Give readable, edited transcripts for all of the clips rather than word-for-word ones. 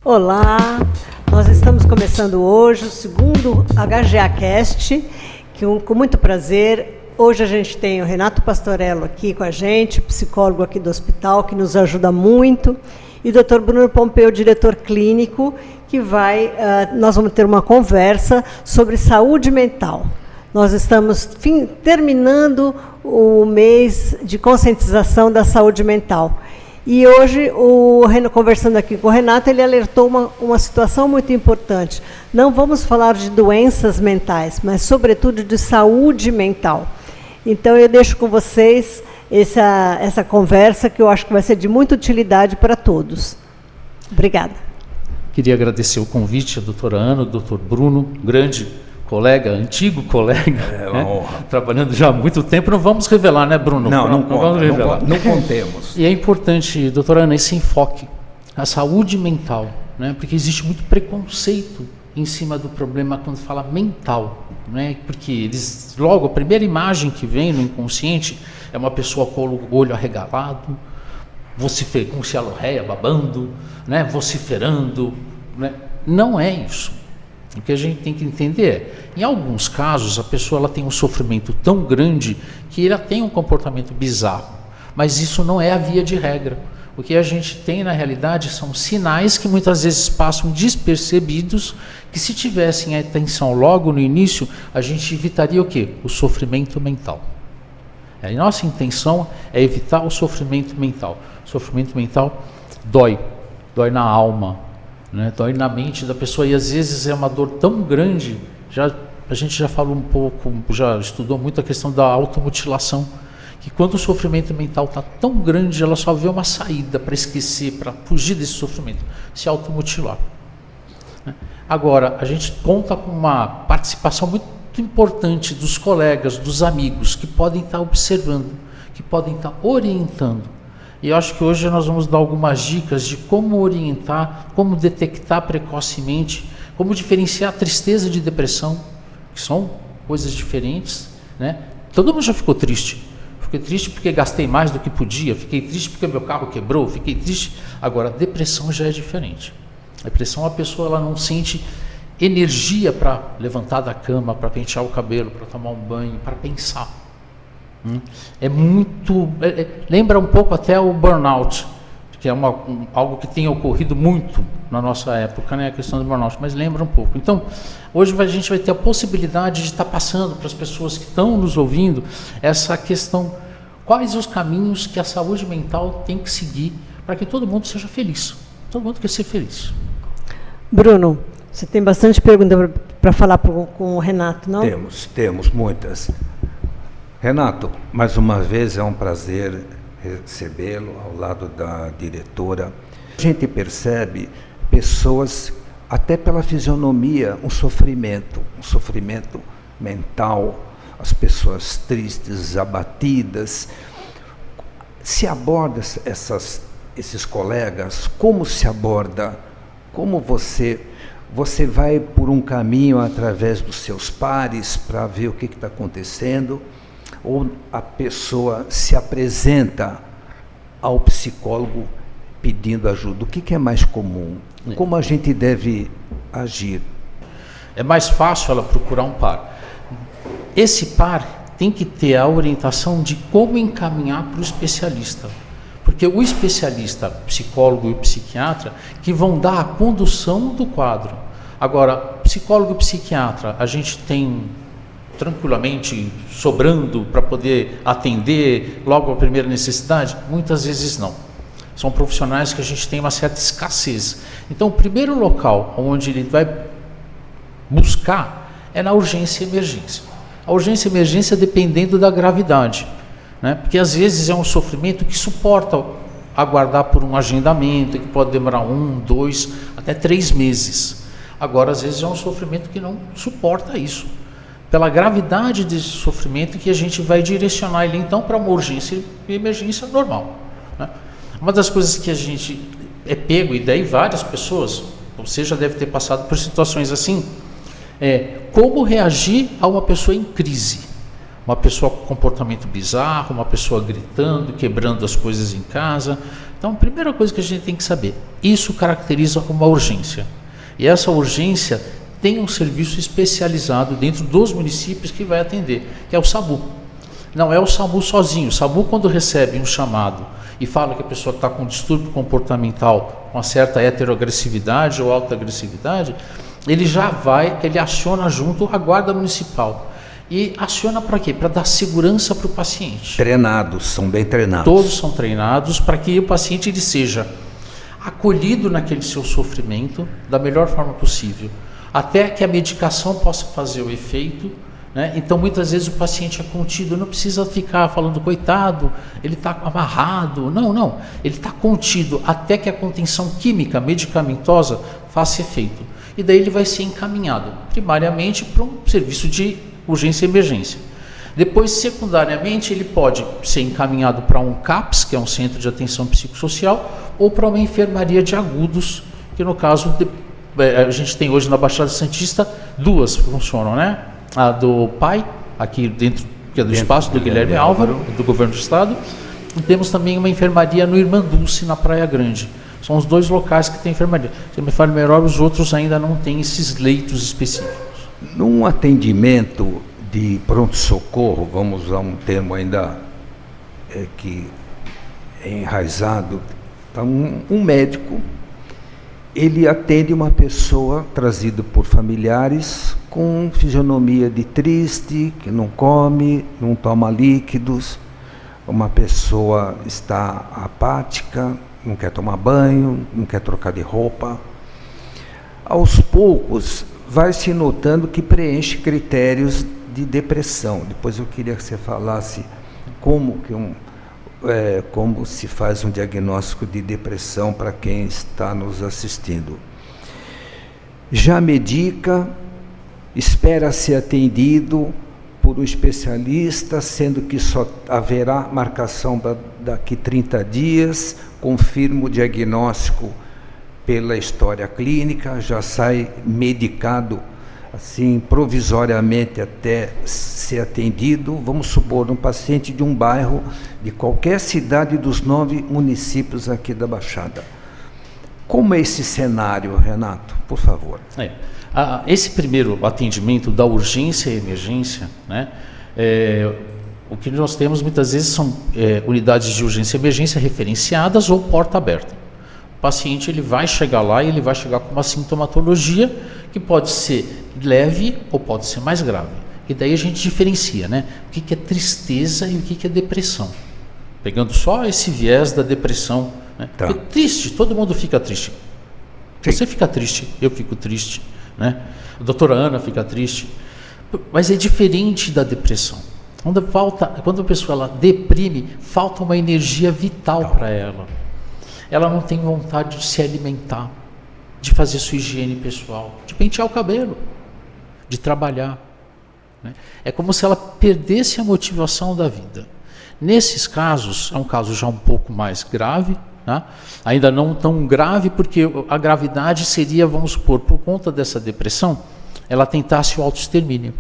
Olá, nós estamos começando hoje o segundo HGAcast, com muito prazer. Hoje a gente tem o Renato Pastorello aqui com a gente, psicólogo aqui do hospital, que nos ajuda muito, e o Dr. Bruno Pompeu, diretor clínico, que nós vamos ter uma conversa sobre saúde mental. Nós estamos terminando o mês de conscientização da saúde mental. E hoje, conversando aqui com o Renato, ele alertou uma situação muito importante. Não vamos falar de doenças mentais, mas, sobretudo, de saúde mental. Então, eu deixo com vocês essa conversa, que eu acho que vai ser de muita utilidade para todos. Obrigada. Queria agradecer o convite à doutora Ana, ao doutor Bruno, grande colega, antigo colega, trabalhando já há muito tempo. Não vamos revelar, né, Bruno? Não vamos revelar. Não contemos. E é importante, doutora Ana, esse enfoque, a saúde mental, né? Porque existe muito preconceito em cima do problema quando fala mental, né? Porque logo, a primeira imagem que vem no inconsciente é uma pessoa com o olho arregalado, com cialorreia, babando, né? Vociferando, né? Não é isso. O que a gente tem que entender é, em alguns casos, a pessoa ela tem um sofrimento tão grande que ela tem um comportamento bizarro, mas isso não é a via de regra. O que a gente tem na realidade são sinais que muitas vezes passam despercebidos, que se tivessem atenção logo no início, a gente evitaria o quê? O sofrimento mental. A nossa intenção é evitar o sofrimento mental. O sofrimento mental dói na alma, né? Dói na mente da pessoa, e às vezes é uma dor tão grande. A gente já falou um pouco, já estudou muito a questão da automutilação, que quando o sofrimento mental está tão grande, ela só vê uma saída para esquecer, para fugir desse sofrimento, se automutilar, né? Agora, a gente conta com uma participação muito importante dos colegas, dos amigos, que podem estar observando, que podem estar orientando. E eu acho que hoje nós vamos dar algumas dicas de como orientar, como detectar precocemente, como diferenciar tristeza de depressão, que são coisas diferentes, né? Todo mundo já ficou triste. Fiquei triste porque gastei mais do que podia, fiquei triste porque meu carro quebrou, fiquei triste. Agora, a depressão já é diferente. A depressão, a pessoa ela não sente energia para levantar da cama, para pentear o cabelo, para tomar um banho, para pensar. Lembra um pouco até o burnout, que é algo que tem ocorrido muito na nossa época, né, a questão do burnout, mas lembra um pouco. Então, hoje a gente vai ter a possibilidade de estar passando para as pessoas que estão nos ouvindo essa questão, quais os caminhos que a saúde mental tem que seguir para que todo mundo seja feliz. Todo mundo quer ser feliz. Bruno, você tem bastante pergunta para falar com o Renato, não? Temos muitas. Renato, mais uma vez é um prazer recebê-lo ao lado da diretora. A gente percebe pessoas, até pela fisionomia, um sofrimento mental, as pessoas tristes, abatidas. Se aborda esses colegas, como se aborda? Como você vai por um caminho através dos seus pares para ver o que está acontecendo? Ou a pessoa se apresenta ao psicólogo pedindo ajuda? O que é mais comum? Como a gente deve agir? É mais fácil ela procurar um par. Esse par tem que ter a orientação de como encaminhar para o especialista. Porque o especialista, psicólogo e psiquiatra, que vão dar a condução do quadro. Agora, psicólogo e psiquiatra, a gente tem tranquilamente sobrando para poder atender logo a primeira necessidade? Muitas vezes não. São profissionais que a gente tem uma certa escassez. Então, o primeiro local onde ele vai buscar é na urgência e emergência. A urgência e emergência dependendo da gravidade, né? Porque às vezes é um sofrimento que suporta aguardar por um agendamento, que pode demorar 1, 2, até 3 meses. Agora, às vezes é um sofrimento que não suporta isso. Pela gravidade desse sofrimento que a gente vai direcionar ele então para uma urgência e emergência normal, né? Uma das coisas que a gente é pego, e daí várias pessoas, você já deve ter passado por situações assim, é como reagir a uma pessoa em crise. uma pessoa com comportamento bizarro, uma pessoa gritando, quebrando as coisas em casa. Então, a primeira coisa que a gente tem que saber, isso caracteriza uma urgência. E essa urgência tem um serviço especializado dentro dos municípios que vai atender, que é o SAMU. Não é o SAMU sozinho. O SAMU, quando recebe um chamado e fala que a pessoa está com distúrbio comportamental, com uma certa heteroagressividade ou alta agressividade, ele aciona junto a guarda municipal. E aciona para quê? Para dar segurança para o paciente. Treinados, são bem treinados. Todos são treinados para que o paciente ele seja acolhido naquele seu sofrimento da melhor forma possível, até que a medicação possa fazer o efeito, né? Então muitas vezes o paciente é contido, não precisa ficar falando coitado, ele está amarrado, não, ele está contido até que a contenção química medicamentosa faça efeito, e daí ele vai ser encaminhado primariamente para um serviço de urgência e emergência. Depois, secundariamente, ele pode ser encaminhado para um CAPS, que é um centro de atenção psicossocial, ou para uma enfermaria de agudos, que no caso a gente tem hoje na Baixada Santista duas funcionam, né? A do PAI, aqui dentro, que é do espaço do Guilherme Álvaro, do governo do estado, e temos também uma enfermaria no Irmã Dulce, na Praia Grande. São os dois locais que tem enfermaria. Se eu me falo melhor, os outros ainda não têm esses leitos específicos. Num atendimento de pronto-socorro, vamos usar um termo ainda que é enraizado, então, um médico, ele atende uma pessoa trazida por familiares com fisionomia de triste, que não come, não toma líquidos, uma pessoa está apática, não quer tomar banho, não quer trocar de roupa. Aos poucos, vai se notando que preenche critérios de depressão. Depois eu queria que você falasse como se faz um diagnóstico de depressão para quem está nos assistindo. Já medica, espera ser atendido por um especialista, sendo que só haverá marcação daqui 30 dias, confirma o diagnóstico pela história clínica, já sai medicado assim provisoriamente até ser atendido. Vamos supor, um paciente de um bairro de qualquer cidade dos 9 municípios aqui da Baixada. Como é esse cenário, Renato? Por favor. Esse primeiro atendimento da urgência e emergência, né, o que nós temos muitas vezes são unidades de urgência e emergência referenciadas ou porta aberta. O paciente ele vai chegar lá e ele vai chegar com uma sintomatologia que pode ser leve ou pode ser mais grave. E daí a gente diferencia, né, o que é tristeza e o que é depressão. Pegando só esse viés da depressão, né? Tá. Porque triste, todo mundo fica triste. Sim. Você fica triste, eu fico triste, né? A doutora Ana fica triste. Mas é diferente da depressão. Quando a pessoa ela deprime, falta uma energia vital para ela. Ela não tem vontade de se alimentar, de fazer sua higiene pessoal, de pentear o cabelo, de trabalhar, né? É como se ela perdesse a motivação da vida. Nesses casos, é um caso já um pouco mais grave, né? Ainda não tão grave, porque a gravidade seria, vamos supor, por conta dessa depressão, ela tentasse o autoextermínio.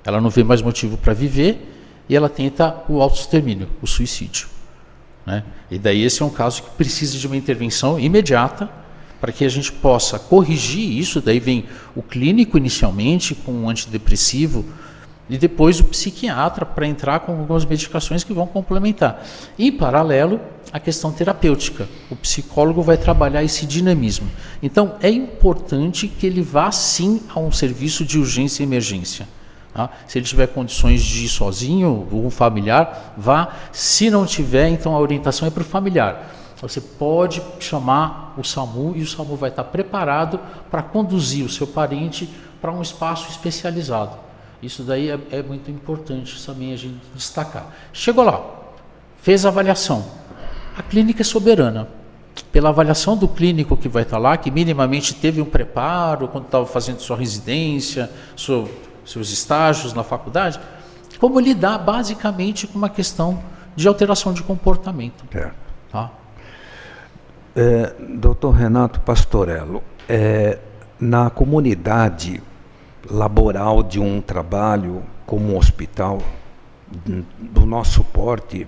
Ela não vê mais motivo para viver e ela tenta o autoextermínio, o suicídio, né? E daí esse é um caso que precisa de uma intervenção imediata para que a gente possa corrigir isso. Daí vem o clínico inicialmente com um antidepressivo e depois o psiquiatra para entrar com algumas medicações que vão complementar. Em paralelo, a questão terapêutica. O psicólogo vai trabalhar esse dinamismo. Então, é importante que ele vá sim a um serviço de urgência e emergência. Tá? Se ele tiver condições de ir sozinho, ou um familiar, vá. Se não tiver, então a orientação é para o familiar. Você pode chamar o SAMU e o SAMU vai estar preparado para conduzir o seu parente para um espaço especializado. Isso daí é muito importante também a gente destacar. Chegou lá, fez a avaliação. A clínica é soberana. Pela avaliação do clínico que vai estar lá, que minimamente teve um preparo quando estava fazendo sua residência, seus estágios na faculdade, como lidar basicamente com uma questão de alteração de comportamento. Tá? Dr. Renato Pastorello, na comunidade laboral de um trabalho como um hospital, do nosso porte,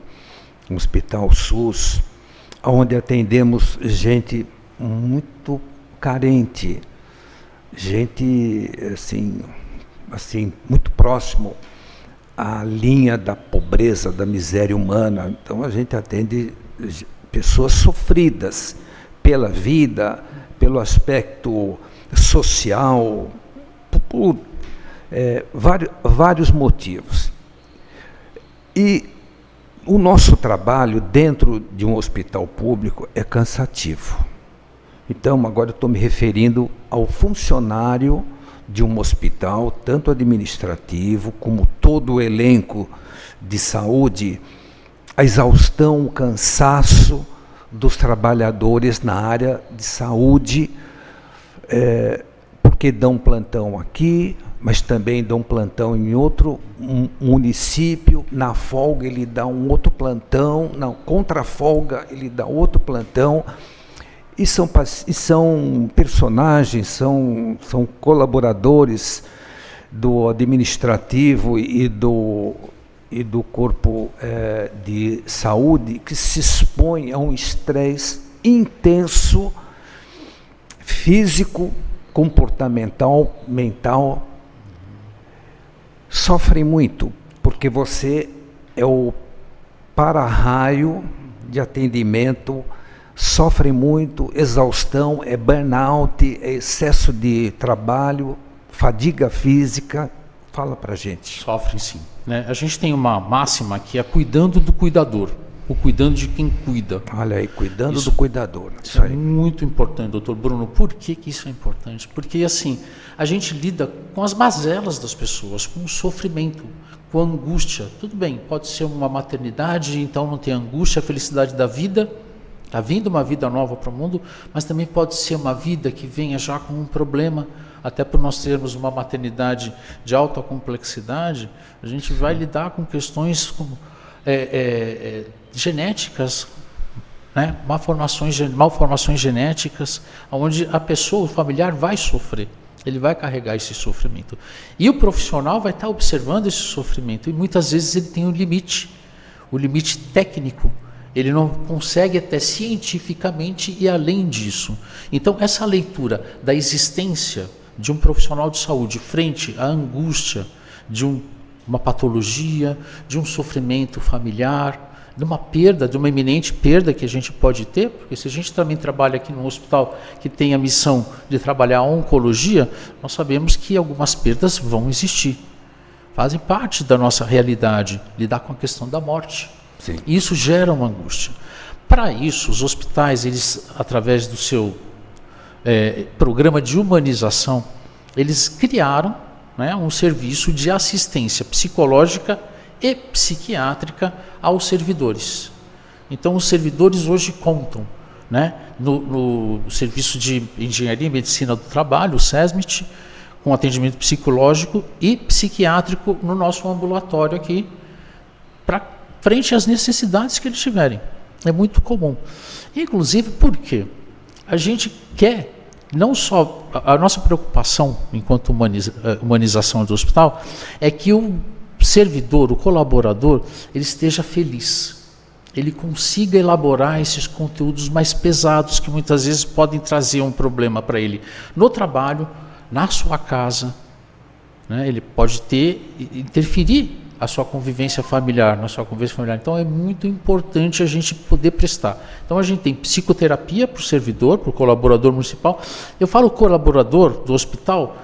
um hospital SUS, onde atendemos gente muito carente, gente assim muito próximo à linha da pobreza, da miséria humana. Então a gente atende pessoas sofridas pela vida, pelo aspecto social, por vários motivos. E o nosso trabalho dentro de um hospital público é cansativo. Então, agora eu estou me referindo ao funcionário de um hospital, tanto administrativo como todo o elenco de saúde, a exaustão, o cansaço dos trabalhadores na área de saúde, porque dão plantão aqui, mas também dão plantão em outro município, na folga ele dá um outro plantão, na contra-folga ele dá outro plantão, e são personagens, são colaboradores do administrativo e do corpo de saúde que se expõem a um estresse intenso, físico, comportamental, mental. Sofrem muito, porque você é o para-raio de atendimento, sofre muito, exaustão, é burnout, é excesso de trabalho, fadiga física. Fala pra gente. Sofrem sim, né? A gente tem uma máxima que é cuidando do cuidador, o cuidando de quem cuida. Olha aí, cuidando do cuidador. Isso é muito importante, doutor Bruno. Por que isso é importante? Porque assim, a gente lida com as mazelas das pessoas, com o sofrimento, com a angústia. Tudo bem, pode ser uma maternidade, então não tem angústia, a felicidade da vida, está vindo uma vida nova para o mundo, mas também pode ser uma vida que venha já com um problema. Até por nós termos uma maternidade de alta complexidade, a gente vai lidar com questões como genéticas, né? Malformações genéticas, onde a pessoa, o familiar, vai sofrer, ele vai carregar esse sofrimento. E o profissional vai estar observando esse sofrimento, e muitas vezes ele tem um limite, o limite técnico, ele não consegue até cientificamente ir além disso. Então, essa leitura da existência de um profissional de saúde frente à angústia de uma patologia, de um sofrimento familiar, de uma perda, de uma iminente perda que a gente pode ter, porque se a gente também trabalha aqui num hospital que tem a missão de trabalhar a oncologia, nós sabemos que algumas perdas vão existir, fazem parte da nossa realidade, lidar com a questão da morte. Sim. E isso gera uma angústia. Para isso, os hospitais, eles, através do seu programa de humanização, eles criaram, né, um serviço de assistência psicológica e psiquiátrica aos servidores. Então, os servidores hoje contam, né, no Serviço de Engenharia e Medicina do Trabalho, o SESMIT, com atendimento psicológico e psiquiátrico no nosso ambulatório aqui, para frente às necessidades que eles tiverem. É muito comum. Inclusive, por quê? A gente quer, não só, a nossa preocupação enquanto humanização do hospital, é que o servidor, o colaborador, ele esteja feliz, ele consiga elaborar esses conteúdos mais pesados que muitas vezes podem trazer um problema para ele no trabalho, na sua casa, né? Ele pode interferir a sua convivência familiar, na sua convivência familiar. Então é muito importante a gente poder prestar. Então a gente tem psicoterapia para o servidor, para o colaborador municipal. Eu falo colaborador do hospital,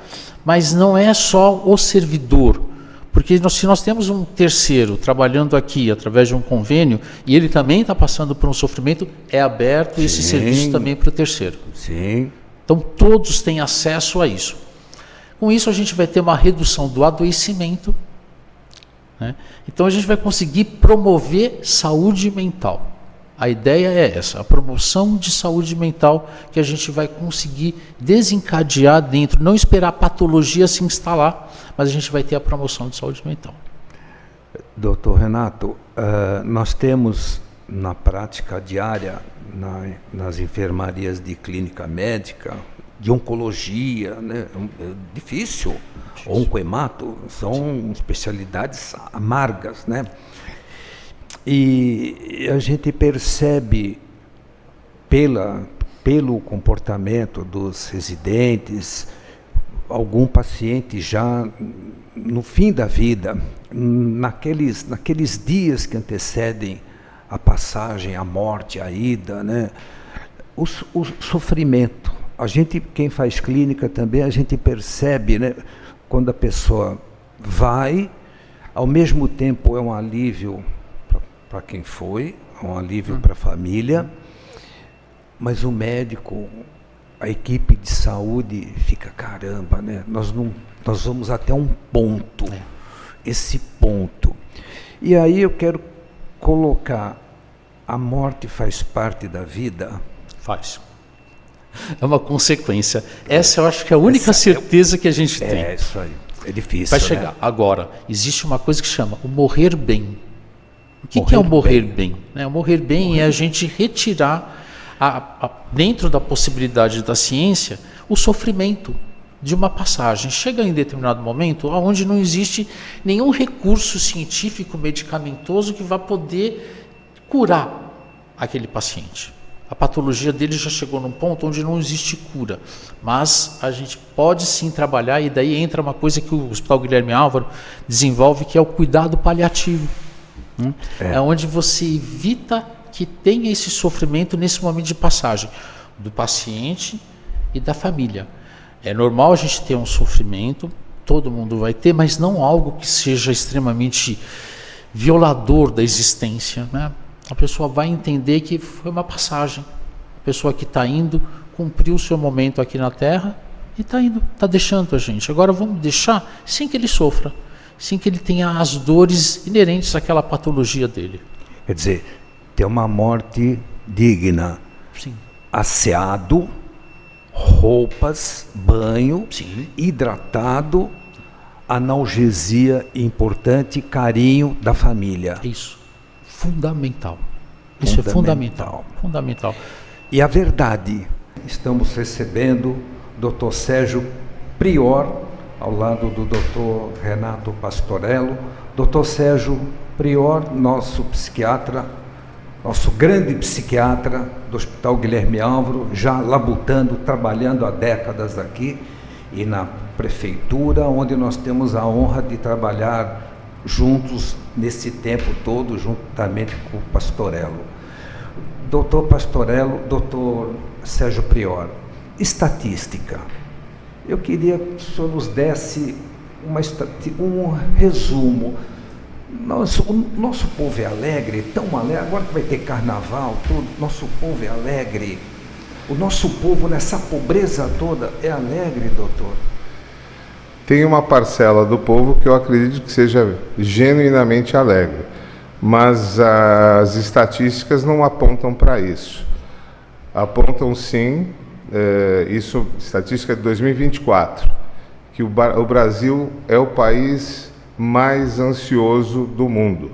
mas não é só o servidor, porque se nós temos um terceiro trabalhando aqui através de um convênio e ele também está passando por um sofrimento, é aberto esse serviço também para o terceiro. Sim. Então todos têm acesso a isso. Com isso a gente vai ter uma redução do adoecimento, né? Então a gente vai conseguir promover saúde mental. A ideia é essa, a promoção de saúde mental, que a gente vai conseguir desencadear dentro, não esperar a patologia se instalar, mas a gente vai ter a promoção de saúde mental. Doutor Renato, nós temos na prática diária, nas enfermarias de clínica médica, de oncologia, né? É difícil. Oncohemato, são especialidades amargas, né? E a gente percebe pelo comportamento dos residentes, algum paciente já no fim da vida, naqueles dias que antecedem a passagem, a morte, a ida, né? O sofrimento. A gente, quem faz clínica também, a gente percebe, né? Quando a pessoa vai, ao mesmo tempo é um alívio para quem foi, é um alívio para a família, mas o médico, a equipe de saúde fica, caramba, né? Nós vamos até um ponto, esse ponto. E aí eu quero colocar, a morte faz parte da vida? Faz. É uma consequência. Essa eu acho que é a única certeza que a gente tem. É isso aí. É difícil. Vai chegar. Né? Agora, existe uma coisa que chama o morrer bem. O que é o morrer bem? O morrer bem é a gente retirar, dentro da possibilidade da ciência, o sofrimento de uma passagem. Chega em determinado momento onde não existe nenhum recurso científico, medicamentoso que vá poder curar aquele paciente. A patologia dele já chegou num ponto onde não existe cura, mas a gente pode sim trabalhar, e daí entra uma coisa que o Hospital Guilherme Álvaro desenvolve, que é o cuidado paliativo. É onde você evita que tenha esse sofrimento nesse momento de passagem do paciente e da família. É normal a gente ter um sofrimento, todo mundo vai ter, mas não algo que seja extremamente violador da existência, né? A pessoa vai entender que foi uma passagem. A pessoa que está indo, cumpriu o seu momento aqui na Terra e está indo, está deixando a gente. Agora vamos deixar sem que ele sofra, sem que ele tenha as dores inerentes àquela patologia dele. Quer dizer, ter uma morte digna. Sim. Asseado, roupas, banho, sim, hidratado, analgesia importante, carinho da família. Isso. Fundamental. Isso é fundamental. Fundamental. E a verdade, estamos recebendo o Dr. Sérgio Prior, ao lado do Dr. Renato Pastorello. Dr. Sérgio Prior, nosso psiquiatra, nosso grande psiquiatra do Hospital Guilherme Álvaro, já labutando, trabalhando há décadas aqui, e na prefeitura, onde nós temos a honra de trabalhar juntos nesse tempo todo, juntamente com o Pastorello. Doutor Pastorello, doutor Sérgio Prior, estatística. Eu queria que o senhor nos desse um resumo. O nosso povo é alegre, tão alegre, agora que vai ter carnaval, tudo, nosso povo é alegre. O nosso povo, nessa pobreza toda, é alegre, doutor? Tem uma parcela do povo que eu acredito que seja genuinamente alegre, mas as estatísticas não apontam para isso. Apontam sim, isso, estatística de 2024, que o Brasil é o país mais ansioso do mundo.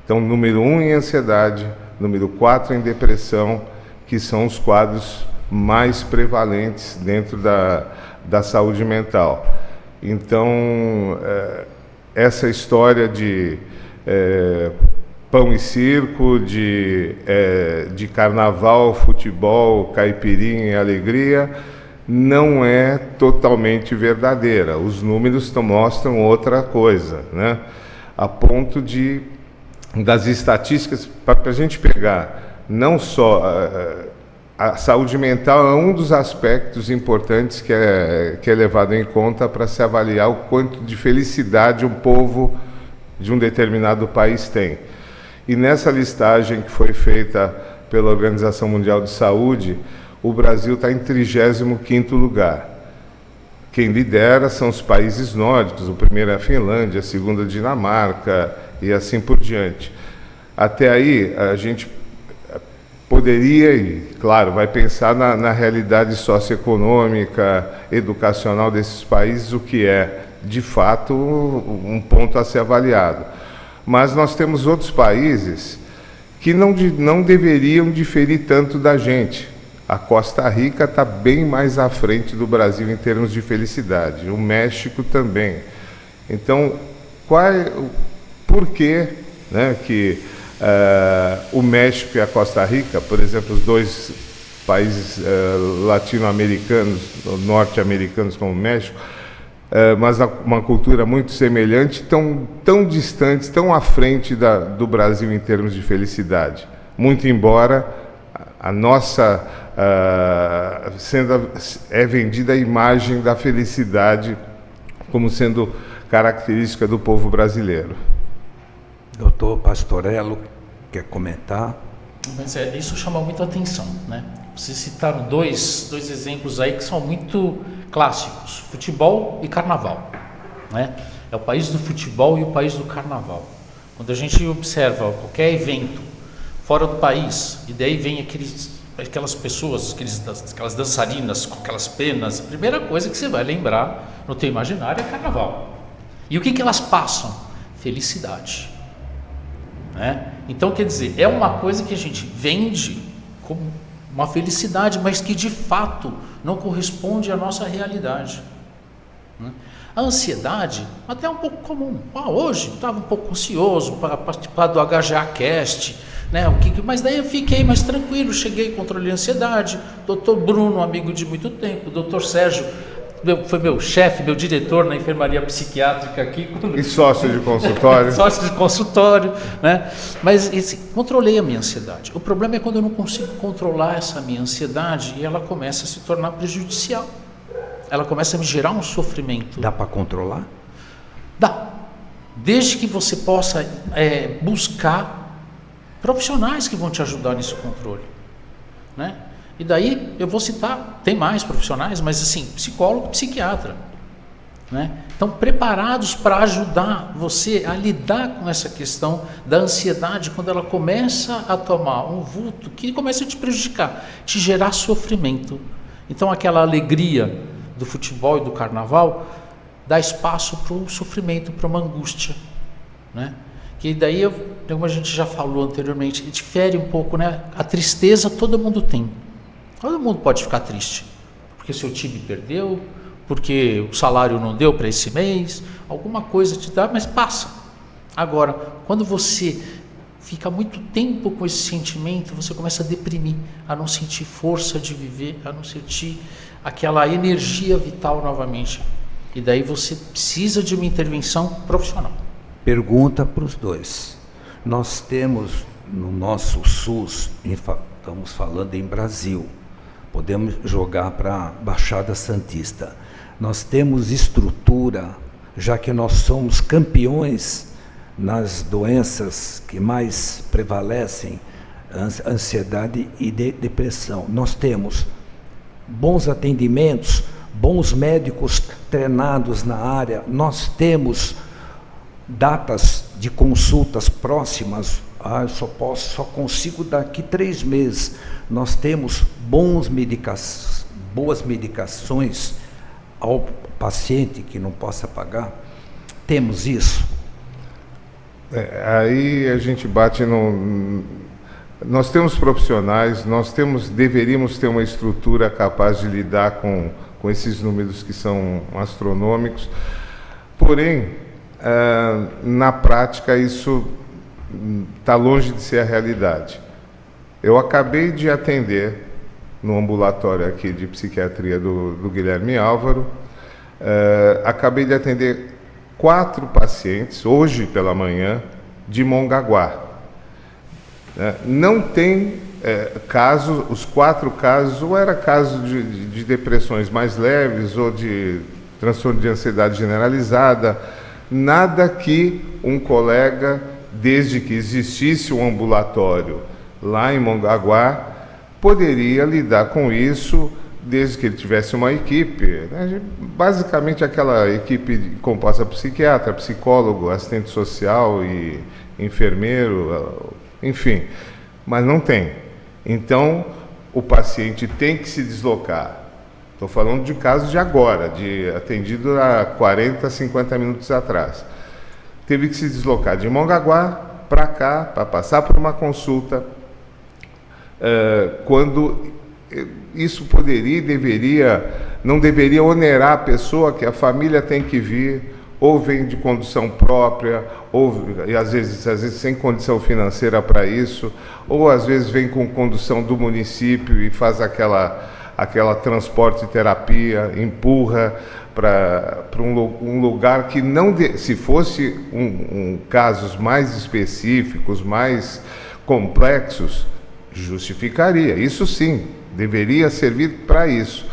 Então, número 1 em ansiedade, número 4 em depressão, que são os quadros mais prevalentes dentro da saúde mental. Então, essa história de pão e circo, de carnaval, futebol, caipirinha e alegria, não é totalmente verdadeira. Os números mostram outra coisa, né? A ponto das estatísticas, para a gente pegar não só a saúde mental, é um dos aspectos importantes que é levado em conta para se avaliar o quanto de felicidade um povo de um determinado país tem. E nessa listagem que foi feita pela Organização Mundial de Saúde, o Brasil está em 35º lugar. Quem lidera são os países nórdicos, o primeiro é a Finlândia, a segunda a Dinamarca e assim por diante. Até aí, a gente poderia, e claro, vai pensar na realidade socioeconômica, educacional desses países, o que é, de fato, um ponto a ser avaliado. Mas nós temos outros países que não deveriam diferir tanto da gente. A Costa Rica está bem mais à frente do Brasil em termos de felicidade. O México também. Então, por que, né, que o México e a Costa Rica, por exemplo, os dois países latino-americanos, norte-americanos como o México, mas uma cultura muito semelhante, tão distantes, tão à frente do Brasil em termos de felicidade? Muito embora a nossa é vendida a imagem da felicidade como sendo característica do povo brasileiro. Doutor Pastorello, quer comentar? Mas isso chama muita atenção, né? Vocês citaram dois exemplos aí que são muito clássicos: futebol e carnaval, né? É o país do futebol e o país do carnaval. Quando a gente observa qualquer evento fora do país, e daí vem aquelas pessoas, aquelas dançarinas com aquelas penas, a primeira coisa que você vai lembrar no teu imaginário é carnaval. E o que elas passam? Felicidade, né? Então, quer dizer, é uma coisa que a gente vende como uma felicidade, mas que de fato não corresponde à nossa realidade, né? A ansiedade até é um pouco comum. Hoje estava um pouco ansioso para participar do HGA-Cast, né? Mas daí eu fiquei mais tranquilo, cheguei, controlei a ansiedade. Doutor Bruno, amigo de muito tempo, doutor Sérgio, foi meu chefe, meu diretor na enfermaria psiquiátrica aqui. E sócio de consultório. Sócio de consultório, né? Mas controlei a minha ansiedade. O problema é quando eu não consigo controlar essa minha ansiedade e ela começa a se tornar prejudicial. Ela começa a me gerar um sofrimento. Dá para controlar? Dá. Desde que você possa buscar profissionais que vão te ajudar nesse controle, né? E daí eu vou citar, tem mais profissionais, mas assim, psicólogo, psiquiatra, né? Então, preparados para ajudar você a lidar com essa questão da ansiedade quando ela começa a tomar um vulto que começa a te prejudicar, te gerar sofrimento. Então, aquela alegria do futebol e do carnaval dá espaço para um sofrimento, para uma angústia, né? Que daí, como a gente já falou anteriormente, difere um pouco, né? A tristeza todo mundo tem. Todo mundo pode ficar triste, porque seu time perdeu, porque o salário não deu para esse mês, alguma coisa te dá, mas passa. Agora, quando você fica muito tempo com esse sentimento, você começa a deprimir, a não sentir força de viver, a não sentir aquela energia vital novamente. E daí você precisa de uma intervenção profissional. Pergunta para os dois. Nós temos no nosso SUS, estamos falando em Brasil, podemos jogar para a Baixada Santista. Nós temos estrutura, já que nós somos campeões nas doenças que mais prevalecem, ansiedade e depressão. Nós temos bons atendimentos, bons médicos treinados na área, nós temos datas de consultas próximas. Eu só consigo daqui 3 meses. Nós temos boas medicações ao paciente que não possa pagar. Temos isso. Aí a gente bate no... Nós temos profissionais, deveríamos ter uma estrutura capaz de lidar com esses números que são astronômicos. Porém, na prática, isso está longe de ser a realidade. Eu acabei de atender no ambulatório aqui de psiquiatria do Guilherme Álvaro, acabei de atender 4 pacientes, hoje pela manhã, de Mongaguá. Não tem casos, os 4 casos, ou era caso de depressões mais leves, ou de transtorno de ansiedade generalizada, nada que um colega, desde que existisse um ambulatório lá em Mongaguá, poderia lidar com isso, desde que ele tivesse uma equipe, né? Basicamente aquela equipe composta por psiquiatra, psicólogo, assistente social e enfermeiro, enfim, mas não tem. Então, o paciente tem que se deslocar. Estou falando de casos de agora, de atendido há 40, 50 minutos atrás. Teve que se deslocar de Mongaguá para cá, para passar por uma consulta, quando isso não deveria onerar a pessoa, que a família tem que vir, ou vem de condução própria, e às vezes sem condição financeira para isso, ou às vezes vem com condução do município e faz aquela transporte e terapia, empurra para um lugar que se fosse casos mais específicos, mais complexos, justificaria. Isso sim, deveria servir para isso.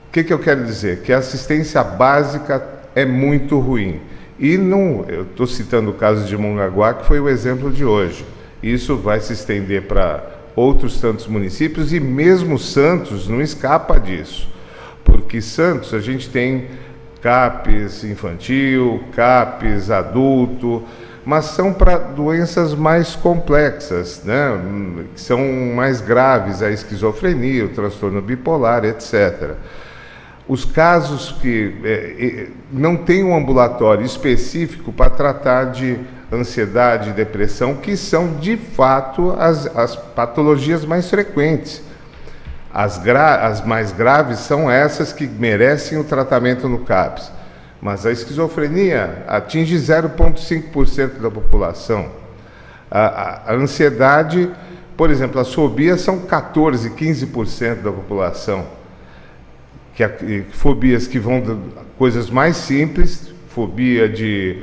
O que eu quero dizer? Que a assistência básica é muito ruim. E eu estou citando o caso de Mongaguá, que foi o exemplo de hoje. Isso vai se estender para outros tantos municípios, e mesmo Santos não escapa disso. Porque Santos, a gente tem CAPS infantil, CAPS adulto, mas são para doenças mais complexas, né? Que são mais graves, a esquizofrenia, o transtorno bipolar, etc. Os casos que não tem um ambulatório específico para tratar de ansiedade e depressão, que são, de fato, as patologias mais frequentes. As mais graves são essas que merecem o tratamento no CAPS. Mas a esquizofrenia atinge 0,5% da população. A ansiedade, por exemplo, as fobias são 14%, 15% da população. Fobias que vão de coisas mais simples, fobia de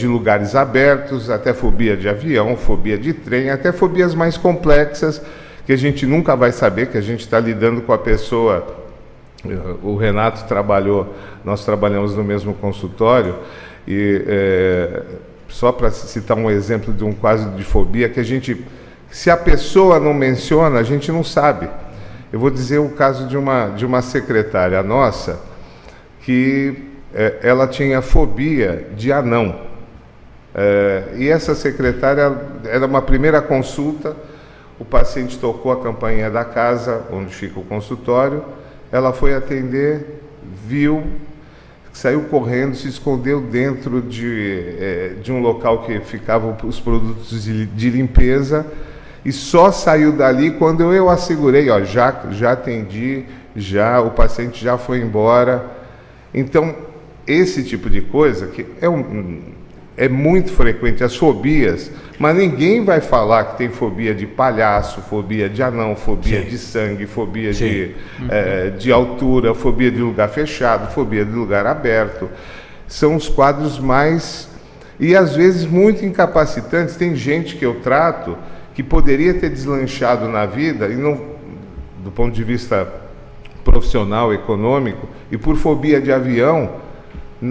lugares abertos, até fobia de avião, fobia de trem, até fobias mais complexas, que a gente nunca vai saber, que a gente está lidando com a pessoa. O Renato nós trabalhamos no mesmo consultório, e só para citar um exemplo de um quadro de fobia, se a pessoa não menciona, a gente não sabe. Eu vou dizer o caso de uma secretária nossa, que ela tinha fobia de anão. E essa secretária, era uma primeira consulta, o paciente tocou a campainha da casa, onde fica o consultório, ela foi atender, viu, saiu correndo, se escondeu dentro de um local que ficavam os produtos de limpeza, e só saiu dali quando eu assegurei, já atendi, o paciente já foi embora. Então, esse tipo de coisa que é muito frequente, as fobias, mas ninguém vai falar que tem fobia de palhaço, fobia de anão, fobia de sangue, fobia de altura, fobia de lugar fechado, fobia de lugar aberto. São os quadros mais, e às vezes muito incapacitantes. Tem gente que eu trato que poderia ter deslanchado na vida, e não, do ponto de vista profissional, econômico, e por fobia de avião,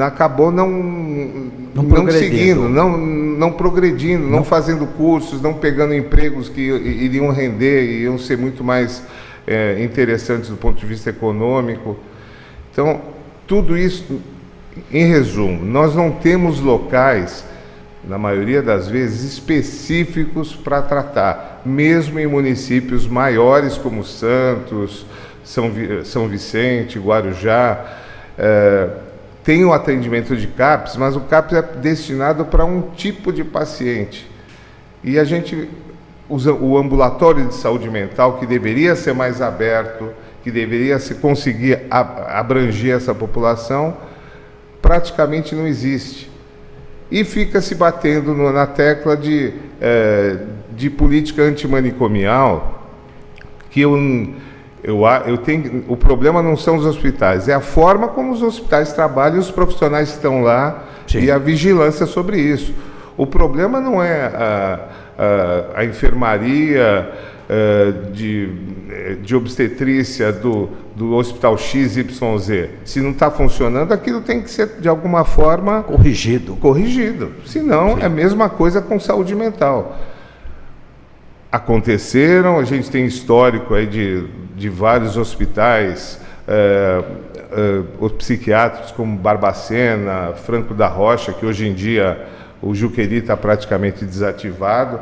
acabou não seguindo, não progredindo, não fazendo cursos, não pegando empregos que iriam render, iriam ser muito mais interessantes do ponto de vista econômico. Então, tudo isso, em resumo, nós não temos locais, na maioria das vezes, específicos para tratar, mesmo em municípios maiores como Santos, São Vicente, Guarujá. Tem o atendimento de CAPS, mas o CAPS é destinado para um tipo de paciente. E a gente usa o ambulatório de saúde mental, que deveria ser mais aberto, que deveria conseguir abranger essa população, praticamente não existe. E fica se batendo na tecla de política antimanicomial, que o problema não são os hospitais, é a forma como os hospitais trabalham e os profissionais que estão lá. Sim. E a vigilância sobre isso. O problema não é a enfermaria de obstetrícia do hospital XYZ. Se não está funcionando, aquilo tem que ser, de alguma forma, corrigido. Senão, sim, é a mesma coisa com saúde mental. Aconteceram, a gente tem histórico aí de vários hospitais os psiquiátricos, como Barbacena, Franco da Rocha, que hoje em dia o Juqueri está praticamente desativado,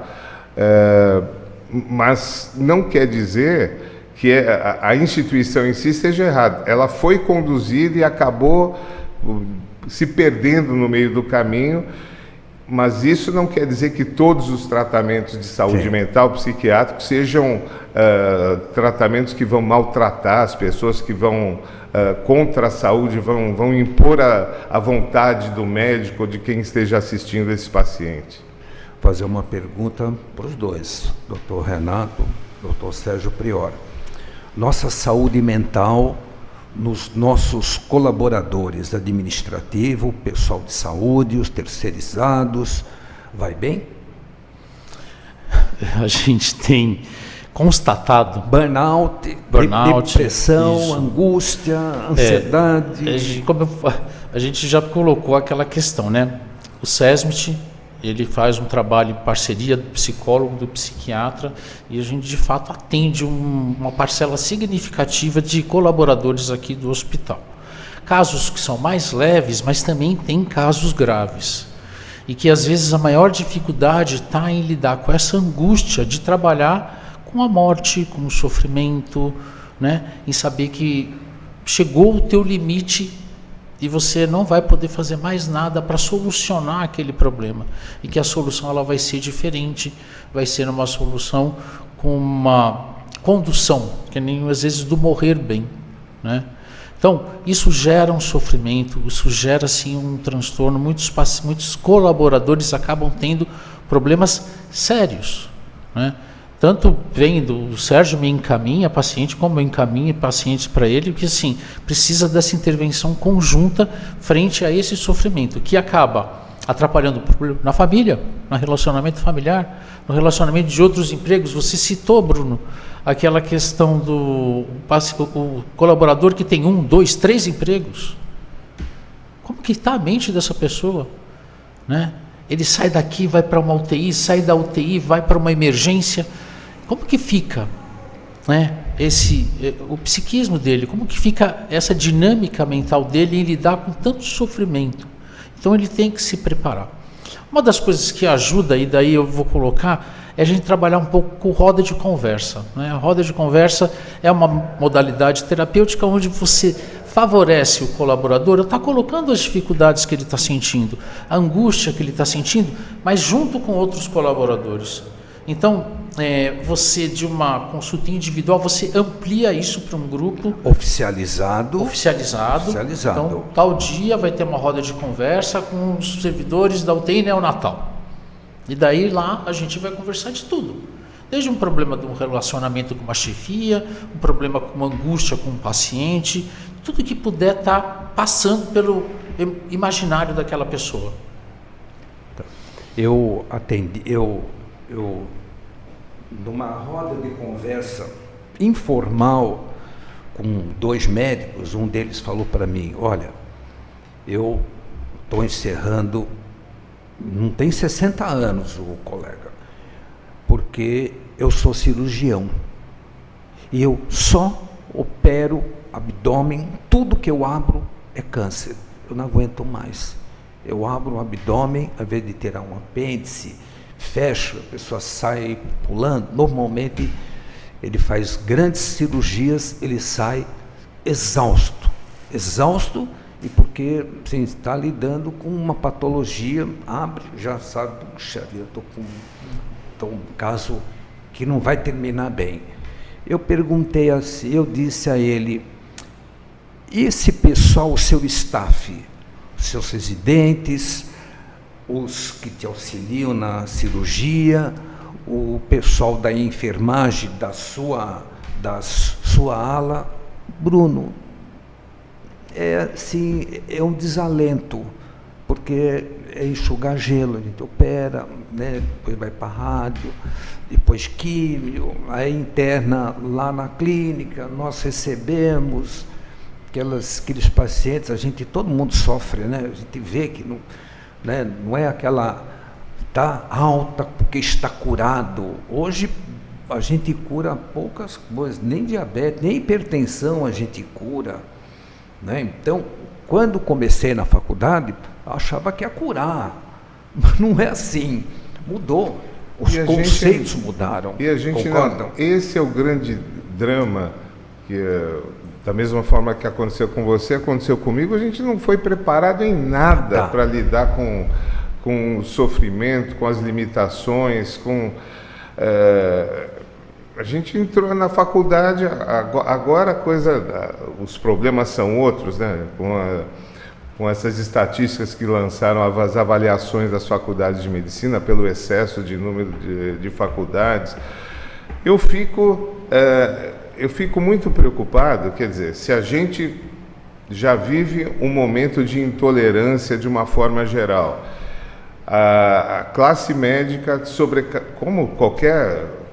mas não quer dizer que a instituição em si esteja errada. Ela foi conduzida e acabou se perdendo no meio do caminho, Mas isso não quer dizer que todos os tratamentos de saúde Sim. mental, psiquiátricos, sejam tratamentos que vão maltratar as pessoas, que vão contra a saúde, vão impor a vontade do médico ou de quem esteja assistindo esse paciente. Fazer uma pergunta para os dois, doutor Renato, doutor Sérgio Prior. Nossa saúde mental nos nossos colaboradores administrativos, pessoal de saúde, os terceirizados, vai bem? A gente tem constatado Burnout, depressão, isso. angústia, ansiedade. A gente já colocou aquela questão, né? O SESMIT, ele faz um trabalho em parceria do psicólogo, do psiquiatra, e a gente de fato atende uma parcela significativa de colaboradores aqui do hospital. Casos que são mais leves, mas também tem casos graves. E que às vezes a maior dificuldade está em lidar com essa angústia de trabalhar com a morte, com o sofrimento, né? Em saber que chegou o teu limite e você não vai poder fazer mais nada para solucionar aquele problema, e que a solução ela vai ser diferente, vai ser uma solução com uma condução, que nem às vezes do morrer bem, né? Então isso gera um sofrimento, isso gera assim um transtorno. Muitos colaboradores acabam tendo problemas sérios, né? Tanto vendo, o Sérgio me encaminha paciente, como eu encaminho pacientes para ele, que assim, precisa dessa intervenção conjunta frente a esse sofrimento, que acaba atrapalhando na família, no relacionamento familiar, no relacionamento de outros empregos. Você citou, Bruno, aquela questão do o colaborador que tem 1, 2, 3 empregos. Como que está a mente dessa pessoa, né? Ele sai daqui, vai para uma UTI, sai da UTI, vai para uma emergência. Como que fica, né, o psiquismo dele? Como que fica essa dinâmica mental dele em lidar com tanto sofrimento? Então ele tem que se preparar. Uma das coisas que ajuda, e daí eu vou colocar, é a gente trabalhar um pouco com roda de conversa, né? A roda de conversa é uma modalidade terapêutica onde você favorece o colaborador a estar colocando as dificuldades que ele está sentindo, a angústia que ele está sentindo, mas junto com outros colaboradores. Então, você de uma consulta individual, você amplia isso para um grupo Oficializado. Então, tal dia vai ter uma roda de conversa com os servidores da UTI neonatal. E daí lá a gente vai conversar de tudo. Desde um problema de um relacionamento com uma chefia, um problema com uma angústia com um paciente, tudo que puder estar passando pelo imaginário daquela pessoa. Eu numa roda de conversa informal com 2 médicos, um deles falou para mim: olha, eu estou encerrando, não tem 60 anos o colega, porque eu sou cirurgião e eu só opero abdômen, tudo que eu abro é câncer, eu não aguento mais. Eu abro o abdômen, ao invés de tirar um apêndice, fecho, a pessoa sai pulando. Normalmente ele faz grandes cirurgias, ele sai exausto, e porque assim, está lidando com uma patologia, abre, já sabe, puxa vida, estou com um caso que não vai terminar bem. Eu perguntei assim, eu disse a ele: e esse pessoal, o seu staff, os seus residentes, os que te auxiliam na cirurgia, o pessoal da enfermagem da sua ala? Bruno, é um desalento, porque é enxugar gelo, a gente opera, né, depois vai para a rádio, depois químio, aí interna lá na clínica, nós recebemos aqueles pacientes, todo mundo sofre, né? A gente vê que não é aquela, está alta porque está curado. Hoje a gente cura poucas coisas, nem diabetes, nem hipertensão a gente cura, né? Então, quando comecei na faculdade, eu achava que ia curar, mas não é assim, mudou, os conceitos mudaram. E a gente concordam? Esse é o grande drama, que da mesma forma que aconteceu com você, aconteceu comigo. A gente não foi preparado em nada para lidar com com o sofrimento, com as limitações, a gente entrou na faculdade, agora os problemas são outros, né? Com essas estatísticas que lançaram as avaliações das faculdades de medicina pelo excesso de número de faculdades, eu fico muito preocupado. Quer dizer, se a gente já vive um momento de intolerância de uma forma geral, a classe médica, como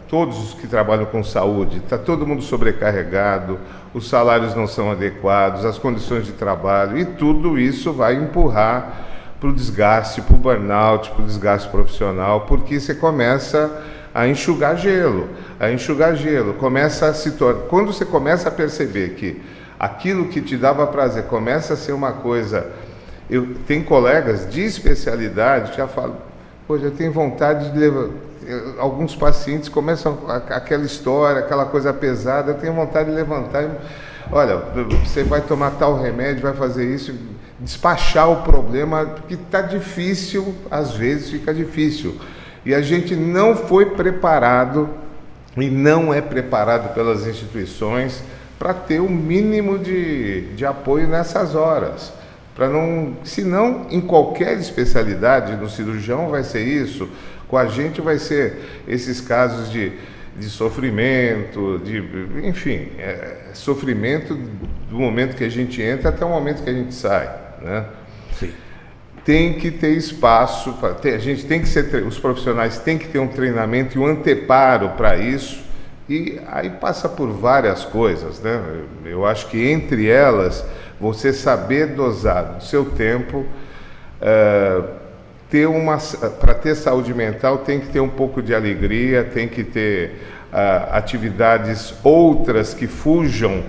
todos os que trabalham com saúde, está todo mundo sobrecarregado, os salários não são adequados, as condições de trabalho, e tudo isso vai empurrar para o desgaste, para o burnout, para o desgaste profissional, porque você começa a enxugar gelo, quando você começa a perceber que aquilo que te dava prazer começa a ser uma coisa... Tem colegas de especialidade que já falam, eu tenho vontade de levar... Alguns pacientes começam aquela história, aquela coisa pesada, eu tenho vontade de levantar e, olha, você vai tomar tal remédio, vai fazer isso, despachar o problema, porque está difícil, às vezes fica difícil. E a gente não foi preparado, e não é preparado pelas instituições, para ter o mínimo de apoio nessas horas. Senão, em qualquer especialidade, no cirurgião vai ser isso, com a gente vai ser esses casos de sofrimento, enfim, sofrimento do momento que a gente entra até o momento que a gente sai, né? Sim. Tem que ter espaço, os profissionais têm que ter um treinamento e um anteparo para isso, e aí passa por várias coisas, né? Eu acho que entre elas, você saber dosar do seu tempo, para ter saúde mental tem que ter um pouco de alegria, tem que ter atividades outras que fujam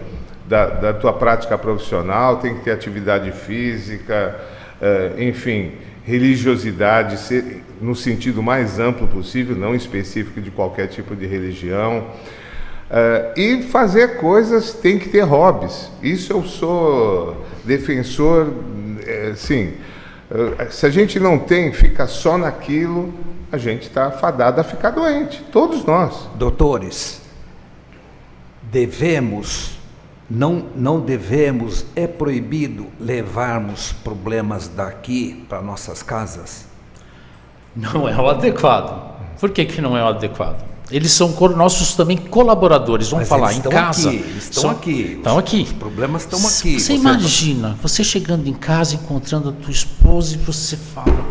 da tua prática profissional, tem que ter atividade física, enfim, religiosidade, no sentido mais amplo possível, não específico de qualquer tipo de religião. E fazer coisas, tem que ter hobbies. Isso eu sou defensor, sim. Se a gente não fica só naquilo, a gente está fadado a ficar doente, todos nós. Doutores, não devemos, é proibido levarmos problemas daqui para nossas casas? Não é o adequado. Por que não é o adequado? Eles são nossos também colaboradores, vamos falar, em casa. Estão aqui. Os problemas estão aqui. Você imagina, você chegando em casa, encontrando a tua esposa e você fala,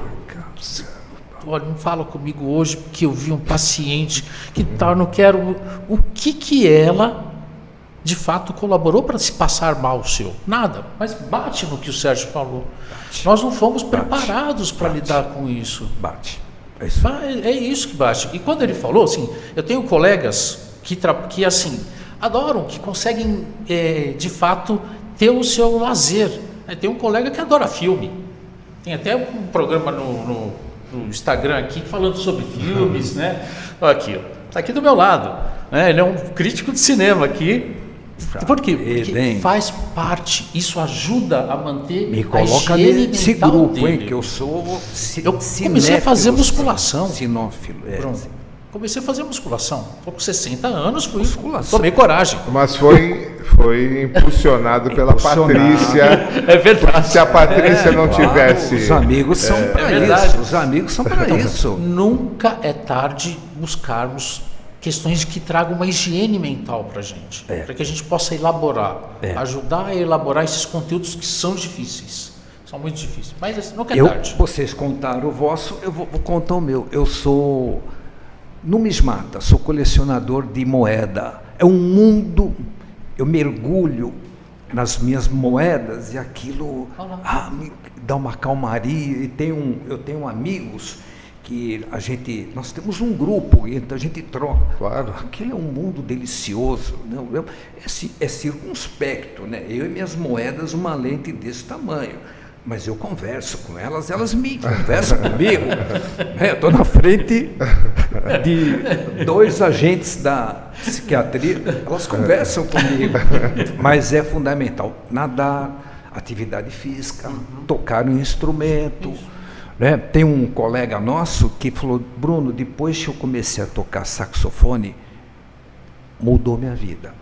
olha, não fala comigo hoje porque eu vi um paciente que tal, não quero... O que ela, de fato, colaborou para se passar mal o seu? Nada, mas bate no que o Sérgio falou. Nós não fomos preparados para lidar com isso. É isso que bate. E quando ele falou, assim, eu tenho colegas que assim, adoram, que conseguem, de fato, ter o seu lazer. Tem um colega que adora filme. Tem até um programa no Instagram aqui falando sobre filmes, né? Aqui, está aqui do meu lado. Né? Ele é um crítico de cinema aqui. Por quê? Porque faz parte, isso ajuda a manter a higiene nesse mental grupo, dele. Hein, que eu sou Eu comecei a fazer musculação. Sinófilo. Comecei a fazer musculação. Estou com 60 anos, tomei coragem. Mas foi impulsionado pela Patrícia. É verdade. Se a Patrícia não tivesse... Os amigos são para isso. Os amigos são para isso. Nunca é tarde buscarmos questões que tragam uma higiene mental para a gente, para que a gente possa elaborar, ajudar a elaborar esses conteúdos que são difíceis, são muito difíceis, mas nunca é tarde. Vocês contaram o vosso, eu vou contar o meu. Eu sou numismata, sou colecionador de moeda. É um mundo, eu mergulho nas minhas moedas e aquilo me dá uma calmaria. E eu tenho amigos que nós temos um grupo, então a gente troca. Claro. Aquilo é um mundo delicioso, né? É circunspecto, né? Eu e minhas moedas, uma lente desse tamanho, mas eu converso com elas, elas me conversam comigo. Eu estou na frente de 2 agentes da psiquiatria, elas conversam comigo, mas é fundamental nadar, atividade física, tocar um instrumento. Tem um colega nosso que falou, Bruno, depois que eu comecei a tocar saxofone, mudou minha vida.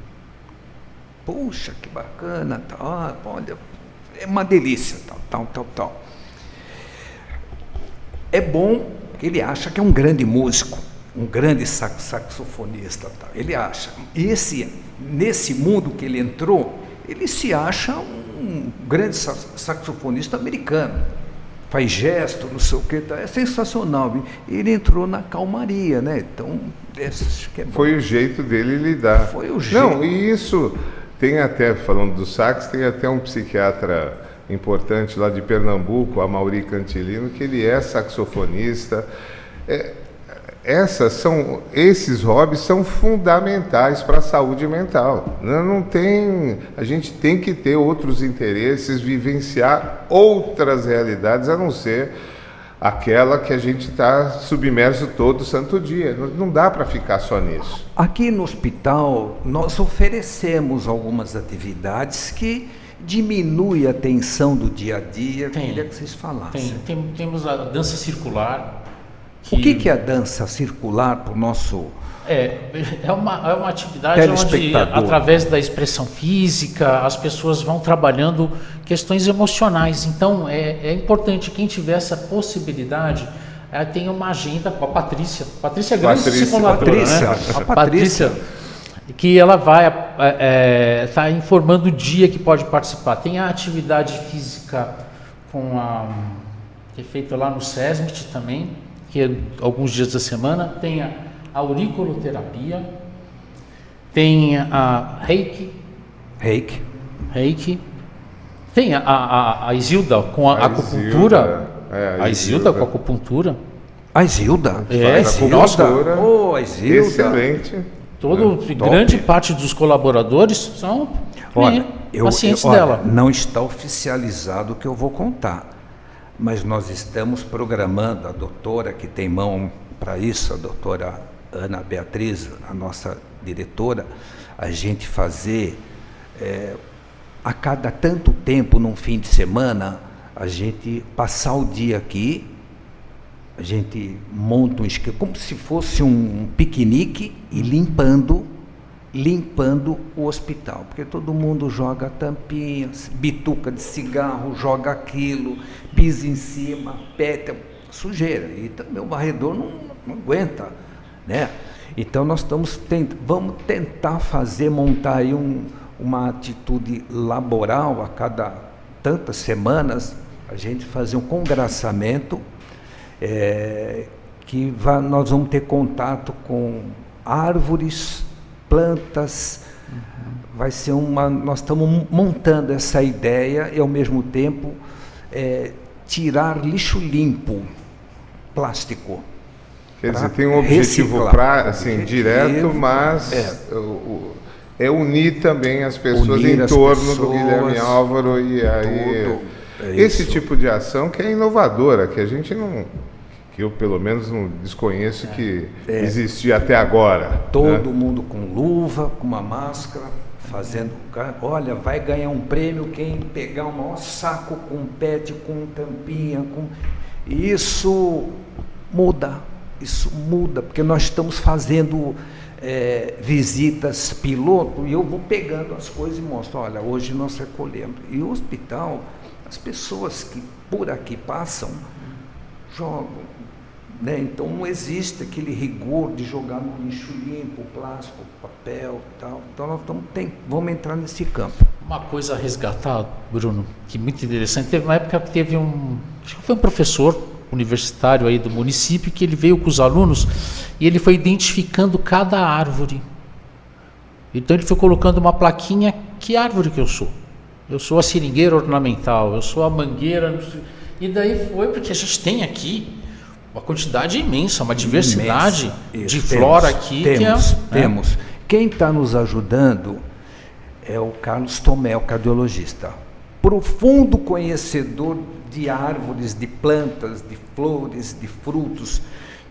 Puxa, que bacana, tal, olha, é uma delícia, tal. É bom, ele acha que é um grande músico, um grande saxofonista, tal. Ele acha. Nesse mundo que ele entrou, ele se acha um grande saxofonista americano. Faz gesto, não sei o que, é sensacional. Ele entrou na calmaria, né? Então, acho que é bom. Foi o jeito dele lidar. Foi o jeito. Não, e isso tem até, falando do sax, tem até um psiquiatra importante lá de Pernambuco, Amaury Cantilino, que ele é saxofonista. Esses hobbies são fundamentais para a saúde mental. A gente tem que ter outros interesses, vivenciar outras realidades, a não ser aquela que a gente está submerso todo santo dia. Não dá para ficar só nisso. Aqui no hospital, nós oferecemos algumas atividades que diminuem a tensão do dia a dia. Queria que vocês falassem. Temos a dança circular. O que é a dança circular para o nosso É uma atividade onde, através da expressão física, as pessoas vão trabalhando questões emocionais. Então, é importante, quem tiver essa possibilidade, tem uma agenda com a Patrícia. Patrícia é grande simuladora, né? A Patrícia, que ela vai estar informando o dia que pode participar. Tem a atividade física que é feita lá no SESMIT também, que é alguns dias da semana. Tem a auriculoterapia, tem a Reiki, tem a Isilda com a acupuntura. A Isilda com a acupuntura. A Isilda? Nossa, a Isilda. Excelente. Grande parte dos colaboradores são pacientes dela. Não está oficializado o que eu vou contar, mas nós estamos programando, a doutora que tem mão para isso, a doutora Ana Beatriz, a nossa diretora, a gente fazer a cada tanto tempo, num fim de semana, a gente passar o dia aqui, a gente monta um esquema, como se fosse um piquenique, e limpando o hospital, porque todo mundo joga tampinhas, bituca de cigarro, joga aquilo, pisa em cima, peta, sujeira, e também o varredor não aguenta, né? Então nós vamos tentar montar aí uma atitude laboral a cada tantas semanas, a gente fazer um congraçamento, nós vamos ter contato com árvores, plantas, vai ser nós estamos montando essa ideia e ao mesmo tempo tirar lixo limpo, plástico. Quer dizer, tem um objetivo direto, mas unir também as pessoas em torno do Guilherme Álvaro, e aí esse tipo de ação que é inovadora, que a gente não, que eu pelo menos não desconheço que existia até agora. Todo mundo com luva, com uma máscara, fazendo, olha, vai ganhar um prêmio quem pegar o maior saco com pet, com tampinha, Isso muda, porque nós estamos fazendo visitas piloto, e eu vou pegando as coisas e mostro, olha, hoje nós recolhemos. E o hospital, as pessoas que por aqui passam, jogam, né? Então não existe aquele rigor de jogar no lixo limpo, plástico, papel e tal. Então nós vamos entrar nesse campo. Uma coisa a resgatar, Bruno, que é muito interessante, teve uma época que teve acho que foi um professor universitário aí do município, que ele veio com os alunos e ele foi identificando cada árvore. Então ele foi colocando uma plaquinha, que árvore que eu sou? Eu sou a seringueira ornamental, eu sou a mangueira, e daí foi porque a gente tem aqui uma quantidade imensa, uma diversidade de flora aqui. Temos. Quem está nos ajudando é o Carlos Tomé, o cardiologista, profundo conhecedor de árvores, de plantas, de flores, de frutos.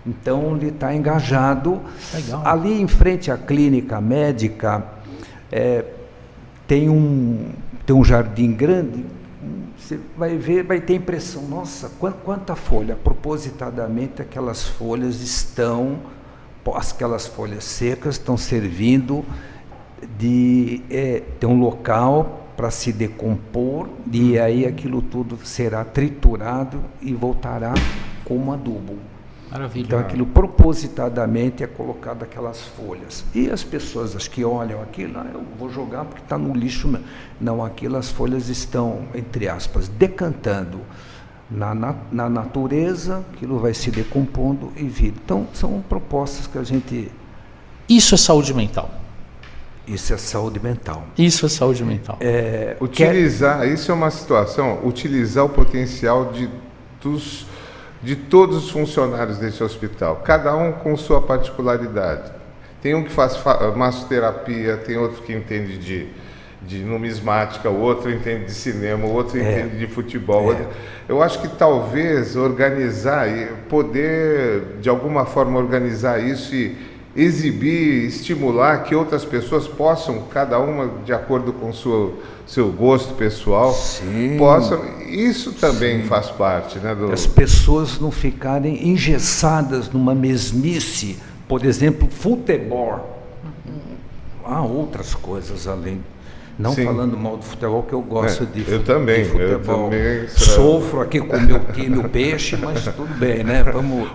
Então ele está engajado. Legal. Ali em frente à clínica médica tem um jardim grande, você vai ver, vai ter impressão, nossa, quanta folha. Propositadamente aquelas folhas secas estão servindo de ter um local para se decompor, e aí aquilo tudo será triturado e voltará como adubo. Maravilha. Então aquilo propositadamente é colocado aquelas folhas. E as pessoas que olham aquilo, eu vou jogar porque está no lixo. Não, aquilo, as folhas estão, entre aspas, decantando na natureza, aquilo vai se decompondo e vir. Então são propostas que a gente... Isso é saúde mental. Isso é saúde mental. Isso é saúde mental. Utilizar, isso é uma situação, utilizar o potencial de todos os funcionários desse hospital, cada um com sua particularidade. Tem um que faz massoterapia, tem outro que entende de numismática, o outro entende de cinema, o outro entende de futebol. Eu acho que talvez organizar, poder de alguma forma organizar isso e exibir, estimular que outras pessoas possam, cada uma de acordo com seu gosto pessoal, possam. Isso também faz parte, né? As pessoas não ficarem engessadas numa mesmice, por exemplo, futebol. Há outras coisas além. Não falando mal do futebol, que eu gosto de futebol. Eu também. Sofro aqui com o meu time, o peixe, mas tudo bem, né?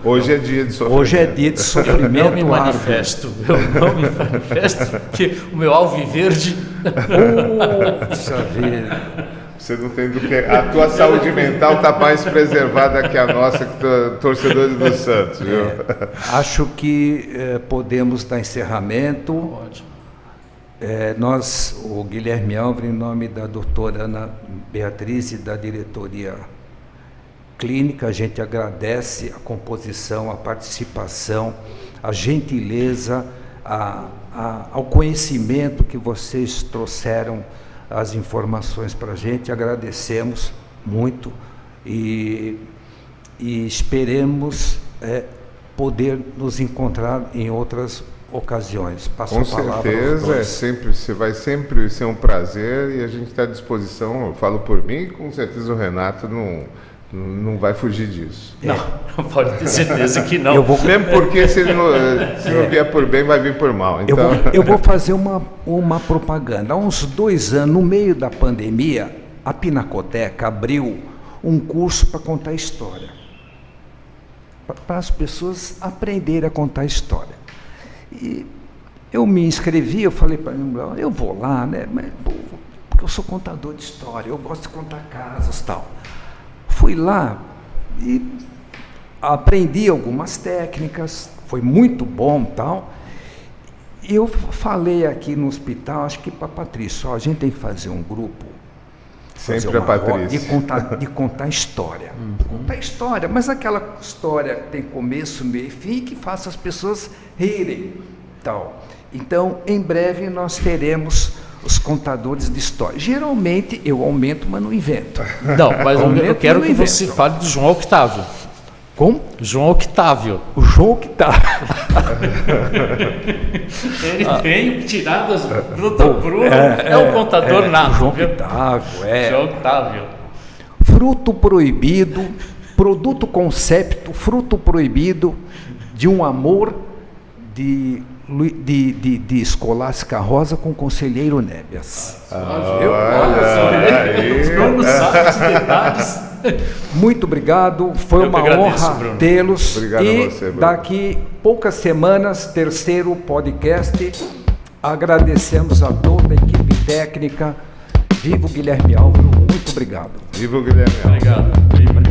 Hoje é dia de sofrimento. Hoje é dia de sofrimento. Eu não me manifesto, porque o meu alviverde... Puxa vida. Você não tem do que... A tua saúde mental está mais preservada que a nossa, que torcedores do Santos, viu? Acho que podemos dar encerramento. Ótimo. O Guilherme Álvares, em nome da doutora Ana Beatriz e da diretoria clínica, a gente agradece a composição, a participação, a gentileza, ao conhecimento que vocês trouxeram, as informações para a gente. Agradecemos muito e esperemos poder nos encontrar em outras ocasiões. Com certeza, vai sempre ser um prazer, e a gente está à disposição. Eu falo por mim, e com certeza o Renato não vai fugir disso. Não pode ter certeza que não. Mesmo porque se não vier por bem, vai vir por mal. Então... Eu vou fazer uma propaganda. Há uns 2 anos, no meio da pandemia, a Pinacoteca abriu um curso para contar história, para as pessoas aprenderem a contar história. E eu me inscrevi, eu falei para mim, eu vou lá, né? Porque eu sou contador de história, eu gosto de contar casos e tal. Fui lá e aprendi algumas técnicas, foi muito bom tal. E eu falei aqui no hospital, acho que para a Patrícia, a gente tem que fazer um grupo. Sempre a Patrícia. De contar história. Contar história, mas aquela história que tem começo, meio e fim, que faça as pessoas rirem. Tal. Então, em breve, nós teremos os contadores de história. Geralmente, eu aumento, mas não invento. Não, mas eu quero que você fale do João Octávio. Como? João Octávio. O João Octávio. Ele tem tiradas Bruno, é um contador nato. João Octávio, João Octávio. Fruto proibido, produto concepto, fruto proibido de um amor de Escolástica Rosa com Conselheiro Nébias. Bruno sabe os detalhes. Muito obrigado, foi uma honra tê-los. Obrigado e a você, Bruno. Daqui poucas semanas, 3º podcast. Agradecemos a toda a equipe técnica. Viva o Guilherme Álvaro, muito obrigado. Viva o Guilherme Álvaro. Obrigado.